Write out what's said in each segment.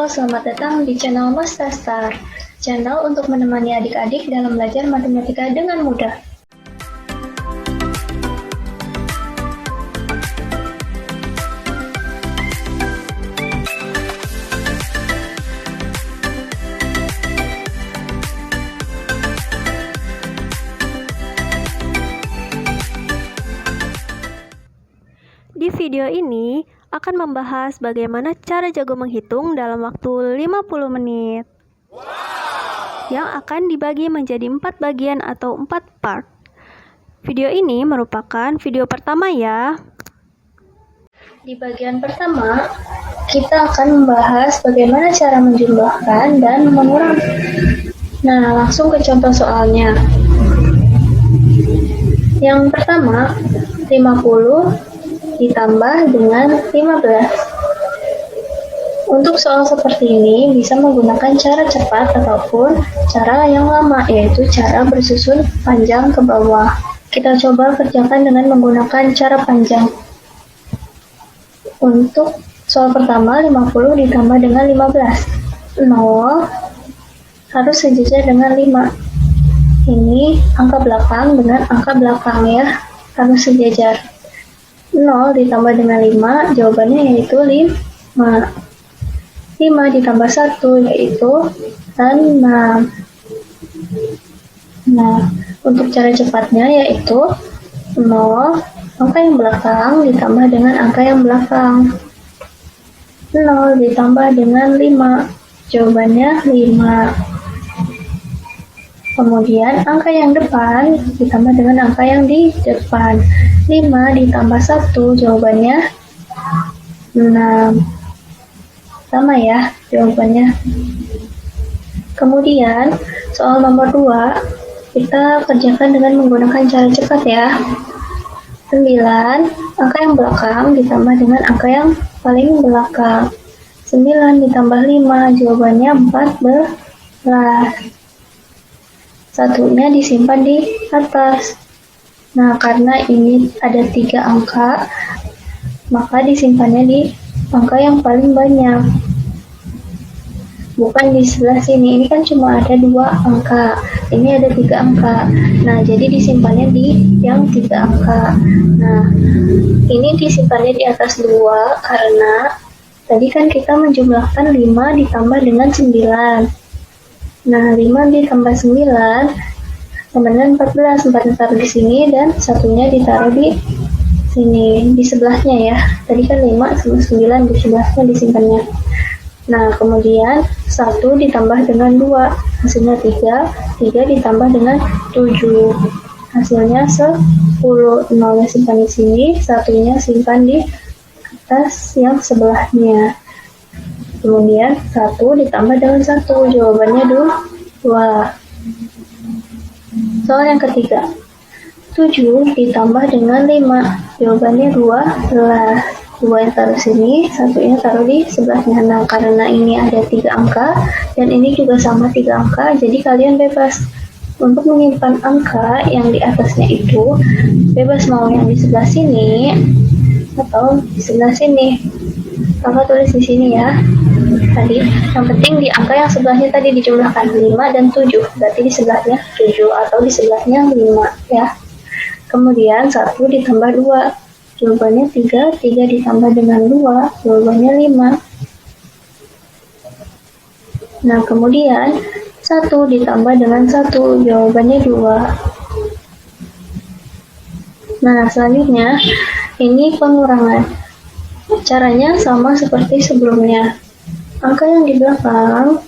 selamat datang di channel Mas Tastar, channel untuk menemani adik-adik dalam belajar matematika dengan mudah. Di video ini akan membahas bagaimana cara jago menghitung dalam waktu 50 menit. Yang akan dibagi menjadi 4 bagian atau 4 part. Video ini merupakan video pertama ya. Di bagian pertama, kita akan membahas bagaimana cara menjumlahkan dan mengurangi. Nah, langsung ke contoh soalnya. Yang pertama, 50 ditambah dengan 15. Untuk soal seperti ini bisa menggunakan cara cepat ataupun cara yang lama, yaitu cara bersusun panjang ke bawah. Kita coba kerjakan dengan menggunakan cara panjang. Untuk soal pertama, 50 ditambah dengan 15. 0 harus sejajar dengan 5. Ini angka belakang dengan angka belakang ya, harus sejajar. 0 ditambah dengan 5, jawabannya yaitu 5. 5 ditambah 1 yaitu 6. Nah, untuk cara cepatnya yaitu 0, angka yang belakang ditambah dengan angka yang belakang. 0 ditambah dengan 5, jawabannya 5. Kemudian angka yang depan ditambah dengan angka yang di depan. 5 ditambah 1, jawabannya 6. Sama ya jawabannya. Kemudian soal nomor 2, kita kerjakan dengan menggunakan cara cepat ya. 9, angka yang belakang ditambah dengan angka yang paling belakang. 9 ditambah 5, jawabannya 14. Satunya disimpan di atas. Nah, karena ini ada 3 angka, maka disimpannya di angka yang paling banyak. Bukan di sebelah sini, ini kan cuma ada 2 angka, ini ada 3 angka. Nah, jadi disimpannya di yang 3 angka. Nah, ini disimpannya di atas 2 karena tadi kan kita menjumlahkan 5 ditambah dengan 9. Nah, 5 ditambah 9 sama dengan 14. 4 ditaruh di sini dan satunya ditaruh di sini, di sebelahnya ya. Tadi kan 5 sama 9 di sebelahnya disimpannya. Nah, kemudian 1 ditambah dengan 2, hasilnya 3. 3 ditambah dengan 7, hasilnya 10. 0-nya simpan di sini, satunya simpan di atas yang sebelahnya. Kemudian 1 ditambah dengan 1, jawabannya 2. Soal yang ketiga, 7 ditambah dengan 5, jawabannya 12. 2 yang taruh sini, satunya taruh di sebelahnya. Nah, karena ini ada 3 angka dan ini juga sama 3 angka, jadi kalian bebas untuk menyimpan angka yang di atasnya itu, bebas mau yang di sebelah sini atau di sebelah sini. Kakak tulis di sini ya. Tadi yang penting di angka yang sebelahnya tadi dijumlahkan 5 dan 7, berarti di sebelahnya 7 atau di sebelahnya 5 ya. Kemudian 1 ditambah 2, jawabannya 3. 3 ditambah dengan 2, jawabannya 5. Nah, kemudian 1 ditambah dengan 1, jawabannya 2. Nah, selanjutnya ini pengurangan. Caranya sama seperti sebelumnya. Angka yang di belakang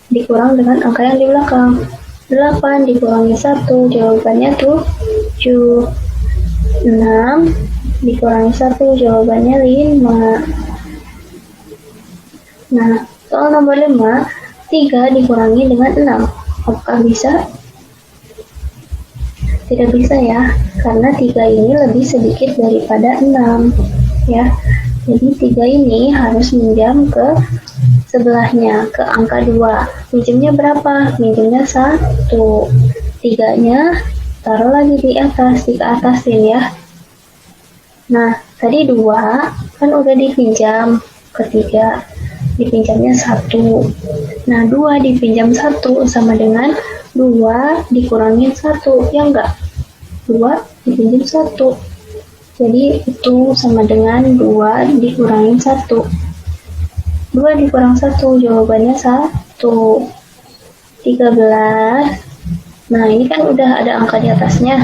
dikurang dengan angka yang di belakang. 8 dikurangi 1, jawabannya 7. 6 dikurangi 1, jawabannya 5. Nah, soal nomor 5, 3 dikurangi dengan 6. Apakah bisa? Tidak bisa ya, karena 3 ini lebih sedikit daripada 6 ya. Jadi 3 ini harus minjam ke sebelahnya, ke angka 2. Minjemnya berapa? Minjemnya 1. 3-nya taruh lagi di atas, diatasin ya. Nah, tadi 2 kan udah dipinjam ke 3. dipinjamnya 1. Nah, 2 dipinjam 1 sama dengan 2 dikurangin 1, ya enggak? 2 dipinjam 1. Jadi itu sama dengan 2 dikurangin 1. 2 dikurang 1, jawabannya 1. 13. Nah, ini kan udah ada angka di atasnya.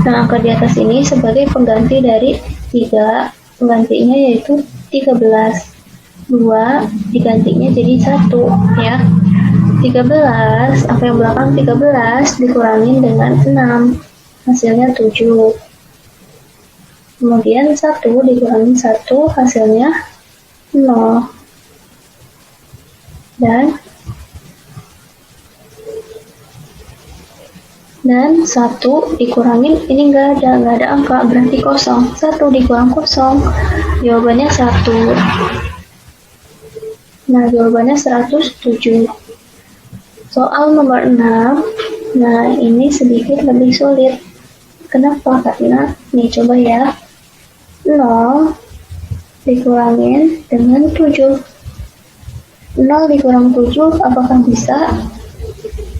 Nah, angka di atas ini sebagai pengganti dari 3, penggantinya yaitu 13. 2 digantinya jadi 1, ya. 13, angka yang belakang 13 dikurangin dengan 6, hasilnya 7. Kemudian 1 dikurangin 1, hasilnya 0. Dan 1 dikurangin, ini nggak ada angka, berarti kosong. 1 dikurang kosong, jawabannya 1. Nah, jawabannya 107. Soal nomor 6, nah ini sedikit lebih sulit. Kenapa? Karena, nih coba ya, 0 dikurangin dengan 7. 0 dikurang 7, apakah bisa?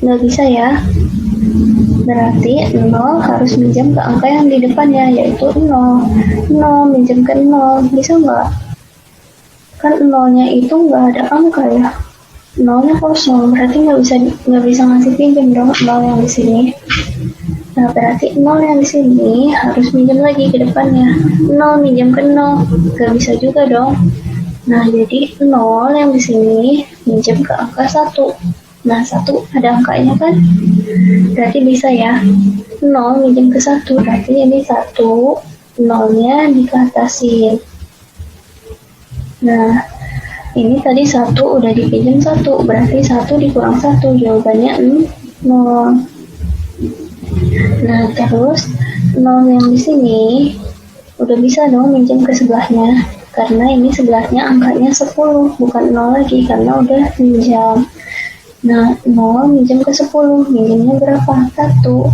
Nggak bisa ya. Berarti 0 harus minjam ke angka yang di depannya, yaitu 0. 0 minjam ke 0, bisa nggak? Kan 0-nya itu nggak ada angka ya. 0-nya kosong, berarti nggak bisa ngasih pinjam dong 0 yang di sini. Nah, berarti 0 yang di sini harus minjam lagi ke depannya. 0 minjam ke 0, nggak bisa juga dong. Nah, jadi 0 yang di sini minjam ke angka 1. Nah, 1 ada angkanya kan? Berarti bisa ya. 0 minjem ke 1, berarti ini 1, 0-nya dikatasin. Nah, ini tadi 1 udah dipinjam 1, berarti 1 dikurang 1, jawabannya 0. Nah, terus 0 yang di sini udah bisa dong minjem ke sebelahnya, karena ini sebelahnya angkanya 10, bukan 0 lagi, karena udah minjam. Nah, 0 minjem ke 10, minjemnya berapa? 1.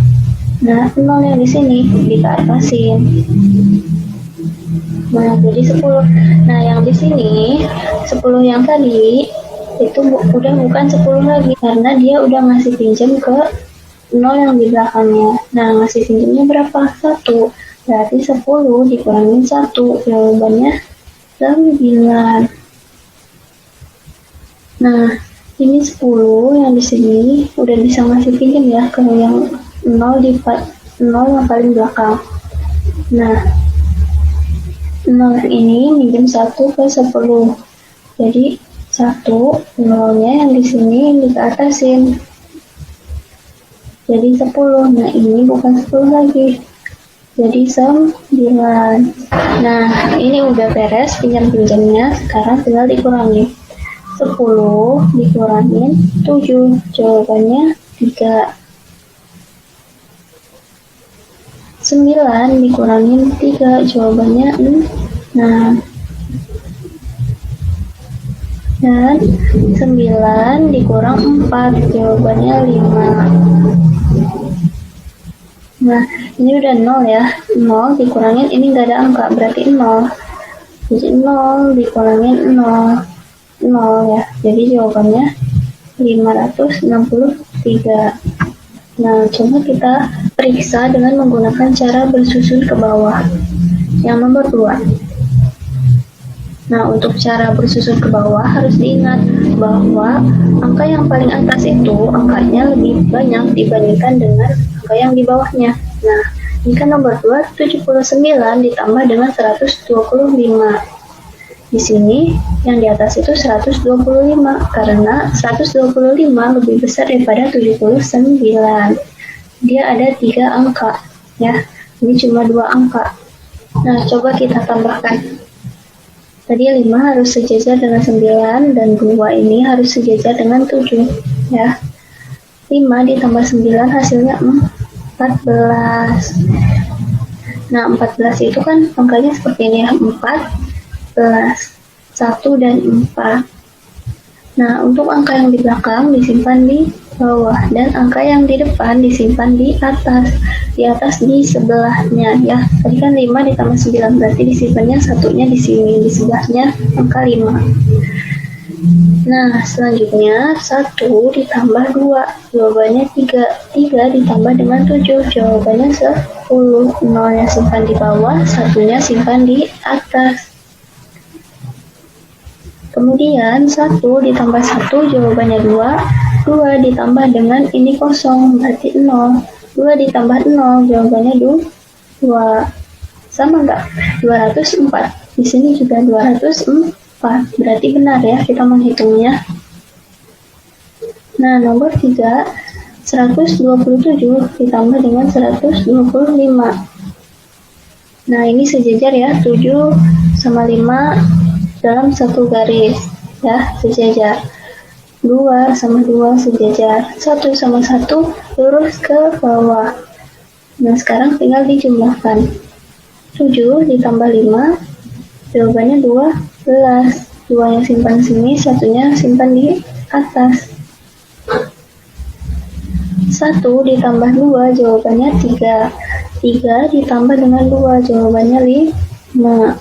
Nah, 0 yang di sini dikatasin. Nah, jadi 10. Nah, yang di sini 10 yang tadi itu udah bukan 10 lagi, karena dia udah ngasih pinjam ke 0 yang di belakangnya. Nah, ngasih pinjamnya berapa? 1. Berarti 10 dikurangin 1, jawabannya 9. Nah, ini 10 yang di sini udah bisa ngasih pinjam ya ke yang 0 yang paling belakang. Nah, 0 ini minjem 1 ke 10. Jadi 1, 0-nya yang di sini dikatasin. Jadi 10. Nah, ini bukan 10 lagi. Jadi 9. Nah, ini udah beres pinjam-pinjamnya, sekarang tinggal dikurangi. 10 dikurangin 7, jawabannya 3. 9 dikurangin 3, jawabannya 6. Dan 9 dikurang 4, jawabannya 5. Nah, ini udah 0 ya. 0 dikurangin, ini nggak ada angka, berarti 0. Jadi 0 dikurangin 0. 0 ya, jadi jawabannya 563. Nah, coba kita periksa dengan menggunakan cara bersusun ke bawah. Yang nomor 2. Nah, untuk cara bersusun ke bawah harus diingat bahwa angka yang paling atas itu angkanya lebih banyak dibandingkan dengan angka yang di bawahnya. Nah, ini kan nomor 2, 79 ditambah dengan 125. Di sini yang di atas itu 125, karena 125 lebih besar daripada 79. Dia ada 3 angka ya. Ini cuma 2 angka. Nah, coba kita tambahkan. Tadi 5 harus sejajar dengan 9 dan 2 ini harus sejajar dengan 7 ya. 5 ditambah 9 hasilnya 14. Nah, 14 itu kan angkanya seperti ini ya, 1 dan 4. Nah, untuk angka yang di belakang disimpan di bawah, dan angka yang di depan disimpan di atas di sebelahnya ya. Tadi kan 5 ditambah 9, berarti disimpannya satunya di sini, di sebelahnya angka 5. Nah, selanjutnya 1 ditambah 2, jawabannya 3. 3 ditambah dengan 7, jawabannya 10. 0-nya simpan di bawah, 1-nya simpan di atas. Kemudian 1 ditambah 1, jawabannya 2. 2 ditambah dengan ini kosong, berarti 0. 2 ditambah 0, jawabannya 2. Sama nggak? 204. Di sini juga 204. Berarti benar ya kita menghitungnya. Nah, nomor 3, 127 ditambah dengan 125. Nah, ini sejajar ya, 7 sama 5 dalam satu garis ya, sejajar. 2 sama 2 sejajar, 1 sama 1 lurus ke bawah. Nah, sekarang tinggal dijumlahkan. 7 ditambah 5, jawabannya 12. 2-nya simpan sini, 1-nya simpan di atas. 1 ditambah 2, jawabannya 3. 3 ditambah dengan 2, jawabannya 5.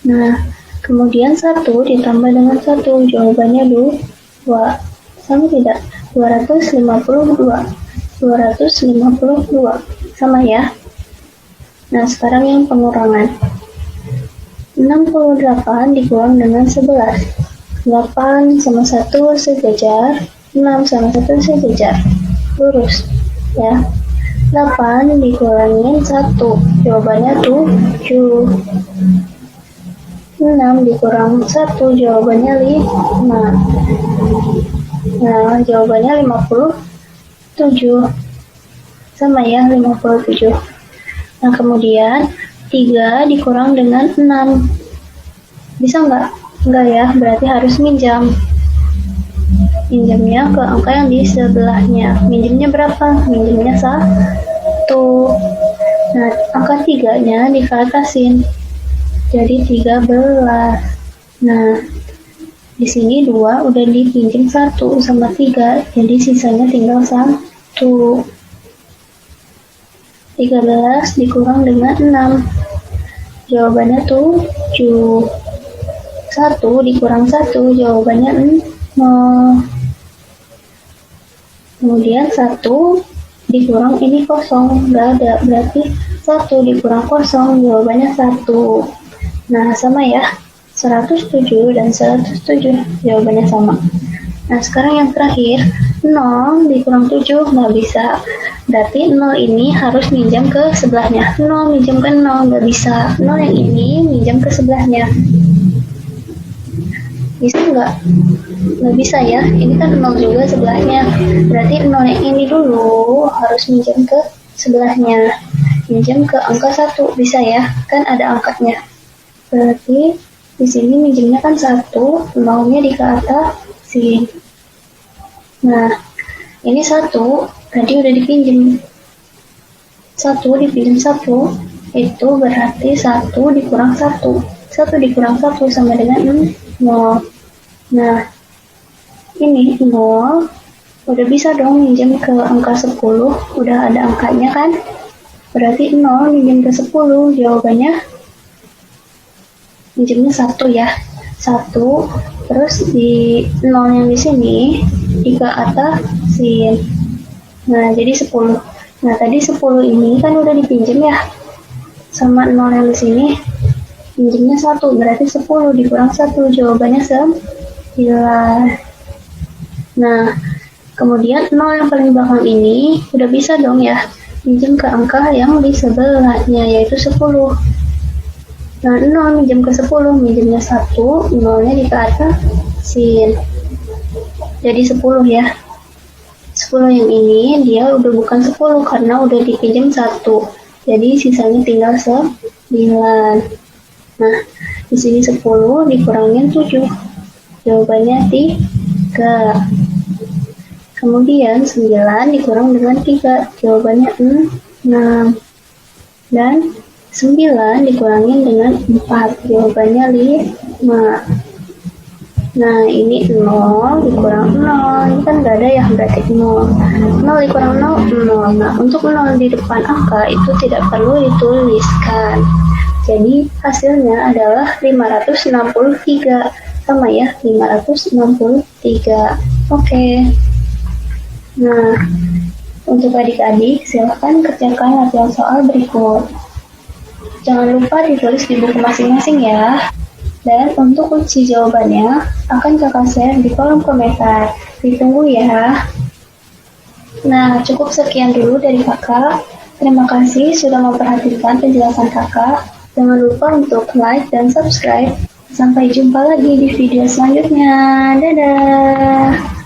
Nah, kemudian 1 ditambah dengan 1, jawabannya 2. Sama tidak? 252. 252. Sama ya? Nah, sekarang yang pengurangan. 68 dikurang dengan 11. 8 sama 1 sejajar, 6 sama 1 sejajar. Lurus ya. 8 dikurangin 1, jawabannya 7. 6 dikurang 1, jawabannya 5. Nah, jawabannya 57. Sama ya, 57. Nah, kemudian 3 dikurang dengan 6. Bisa nggak? Nggak ya, berarti harus minjam. Minjamnya ke angka yang di sebelahnya. Minjamnya berapa? Minjamnya 1. Nah, angka 3-nya dikalkasin. Jadi 13. Nah, di sini 2 udah dipinjam 1 sama 3. Jadi sisanya tinggal 1. 13 dikurang dengan 6. Jawabannya 7. 1 dikurang 1, jawabannya 0. Kemudian 1 dikurang ini kosong, nggak ada. Berarti 1 dikurang kosong, jawabannya 1. Nah, sama ya. 107 dan 107, jawabannya sama. Nah, sekarang yang terakhir, 0 dikurang 7, nggak bisa. Berarti 0 ini harus minjam ke sebelahnya. 0 minjam ke 0, nggak bisa. 0 yang ini minjam ke sebelahnya. Bisa nggak? Nggak bisa ya. Ini kan 0 juga sebelahnya. Berarti 0 yang ini dulu harus minjam ke sebelahnya. Minjam ke angka 1, bisa ya? Kan ada angkanya. Berarti di sini minjemnya kan 1, 0-nya di ke atas sini. Nah, ini 1 tadi udah dipinjam. 1 dipinjam 1, itu berarti 1 dikurang 1. 1 dikurang 1 sama dengan 0. Nah, ini 0 udah bisa dong minjem ke angka 10, udah ada angkanya kan? Berarti 0 minjem ke 10, jawabannya minjemnya 1 ya. 1, terus di 0 yang di sini di ke atas sin. Nah, jadi 10. Nah, tadi 10 ini kan udah dipinjem ya. Sama 0 yang di sini minjemnya 1, berarti 10 dikurang 1, jawabannya 9. Nah, kemudian 0 yang paling belakang ini udah bisa dong ya minjem ke angka yang di sebelahnya, yaitu 10. Nah, 0 minjem ke 10, minjemnya 1, 0-nya di ke atas sin. Jadi 10 ya. 10 yang ini dia udah bukan 10 karena udah dipinjam 1. Jadi sisanya tinggal 9. Nah, di sini 10 dikurangin 7. Jawabannya 3. Kemudian 9 dikurang dengan 3. Jawabannya 6. Dan 9 dikurangin dengan 4. Jawabannya 5. Nah, ini 0 dikurang 0. Ini kan nggak ada ya, berarti 0. 0 dikurang 0, 0. Nah, untuk 0 di depan angka itu tidak perlu dituliskan. Jadi, hasilnya adalah 563. sama ya, 563. Oke. Nah, untuk adik-adik, silakan kerjakan latihan soal berikut. Jangan lupa ditulis di buku masing-masing ya. Dan untuk kunci jawabannya akan kakak share di kolom komentar. Ditunggu ya. Nah, cukup sekian dulu dari kakak. Terima kasih sudah memperhatikan penjelasan kakak. Jangan lupa untuk like dan subscribe. Sampai jumpa lagi di video selanjutnya. Dadah!